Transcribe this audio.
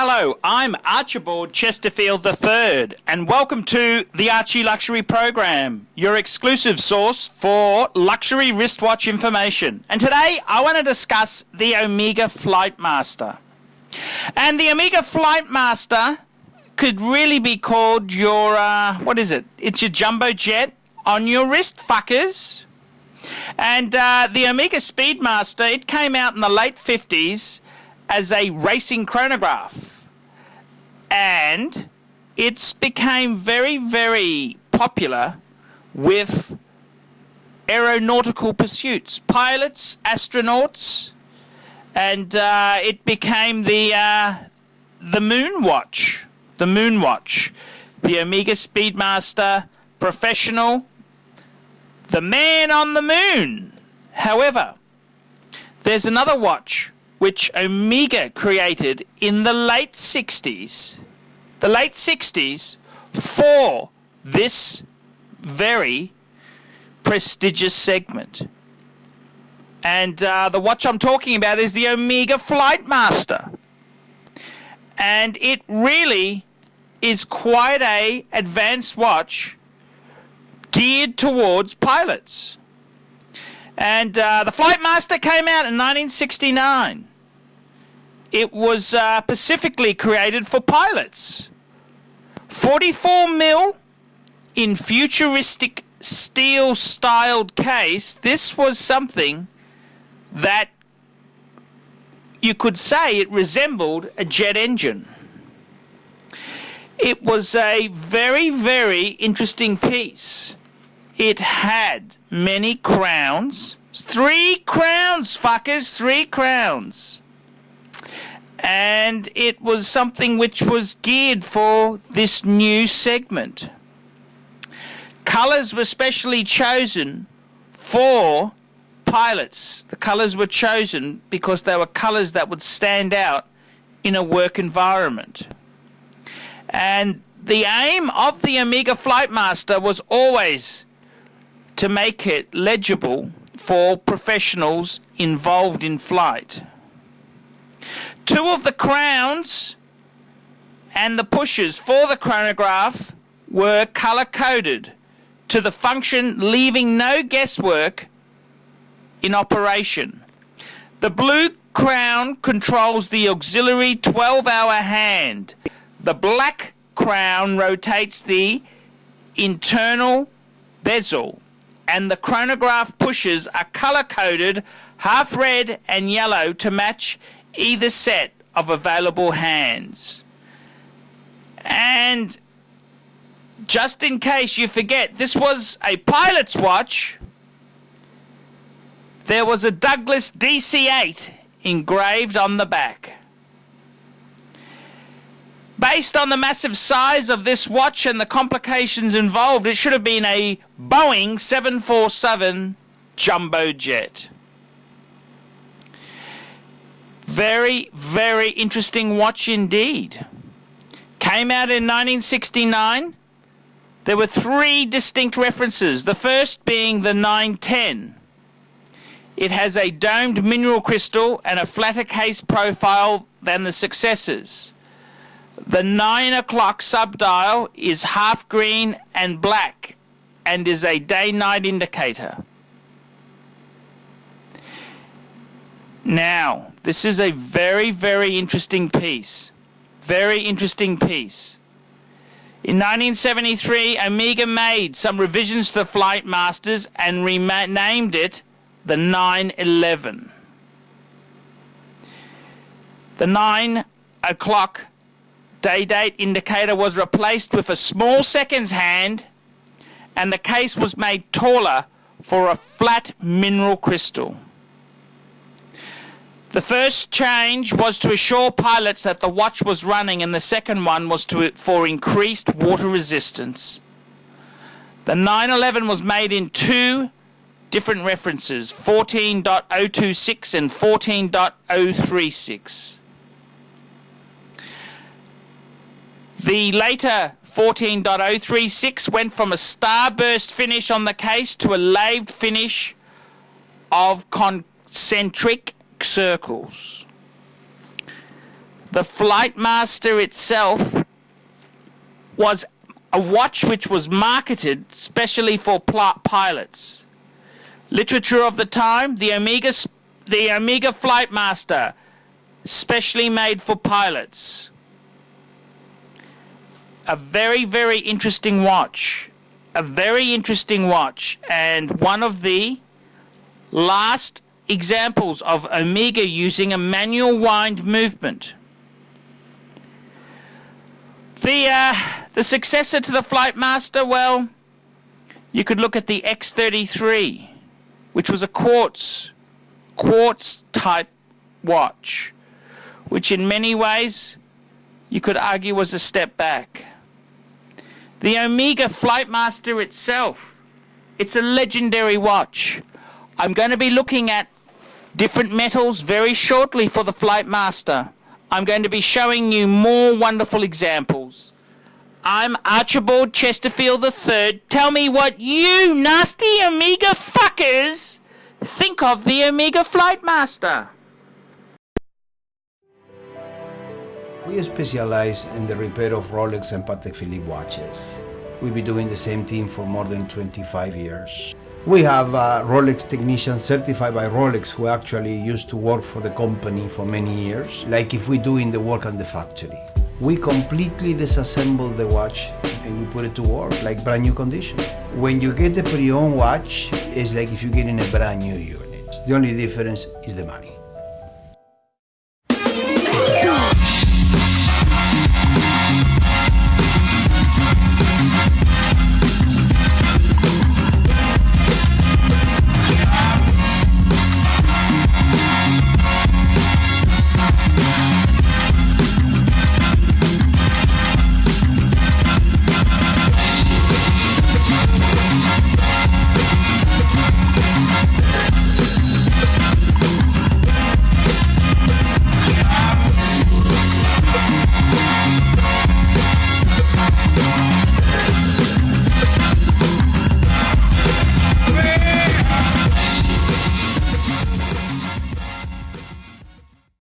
Hello, I'm Archibald Chesterfield III, and welcome to the ArchieLuxury program, your exclusive source for luxury wristwatch information. And today I want to discuss the Omega Flightmaster. And the Omega Flightmaster could really be called your, It's your jumbo jet on your wrist, fuckers. And the Omega Speedmaster, it came out in the late 50s as a racing chronograph, and it's became very, very popular with aeronautical pursuits, pilots, astronauts, and it became the Moonwatch, the Omega Speedmaster Professional, the man on the moon. However, there's another watch which Omega created in the late 60s. The late 60s for this very prestigious segment. And the watch I'm talking about is the Omega Flightmaster. And it really is quite a advanced watch geared towards pilots. And the Flightmaster came out in 1969. It was specifically created for pilots. 44mm in futuristic steel-styled case. This was something that you could say it resembled a jet engine. It was a very, very interesting piece. It had many crowns. 3 crowns, fuckers, 3 crowns. And it was something which was geared for this new segment. Colours were specially chosen for pilots. The colours were chosen because they were colours that would stand out in a work environment. And the aim of the Omega Flightmaster was always to make it legible for professionals involved in flight. 2 of the crowns and the pushes for the chronograph were color-coded to the function, leaving no guesswork in operation. The blue crown controls the auxiliary 12-hour hand. The black crown rotates the internal bezel, and the chronograph pushes are color-coded, half red and yellow, to match either set of available hands. And just in case you forget, this was a pilot's watch. There was a Douglas DC-8 engraved on the back. Based on the massive size of this watch and the complications involved, it should have been a Boeing 747 jumbo jet. Very, very interesting watch indeed. Came out in 1969. There were 3 distinct references. The first being the 910. It has a domed mineral crystal and a flatter case profile than the successors. The 9 o'clock subdial is half green and black and is a day-night indicator. Now, this is a very, very interesting piece. Very interesting piece. In 1973, Omega made some revisions to the Flightmasters and renamed it the 911. The 9 o'clock day-date indicator was replaced with a small seconds hand, and the case was made taller for a flat mineral crystal. The first change was to assure pilots that the watch was running, and the second one was for increased water resistance. The 911 was made in 2 different references, 14.026 and 14.036. The later 14.036 went from a starburst finish on the case to a laved finish of concentric circles. The The Flightmaster itself was a watch which was marketed specially for pilots. Literature of the time, the Omega Flightmaster, specially made for pilots. A very, very interesting watch. A very interesting watch, and one of the last examples of Omega using a manual wind movement. The successor to the Flightmaster, well, you could look at the X33, which was a quartz type watch, which in many ways you could argue was a step back. The Omega Flightmaster itself, it's a legendary watch. I'm going to be looking at different metals very shortly for the Flightmaster. I'm going to be showing you more wonderful examples. I'm Archibald Chesterfield III. Tell me what you nasty Omega fuckers think of the Omega Flightmaster. We specialize in the repair of Rolex and Patek Philippe watches. We've been doing the same thing for more than 25 years. We have Rolex technicians certified by Rolex who actually used to work for the company for many years, like if we're doing the work on the factory. We completely disassemble the watch and we put it to work like brand new condition. When you get a pre-owned watch, it's like if you're getting a brand new unit. The only difference is the money.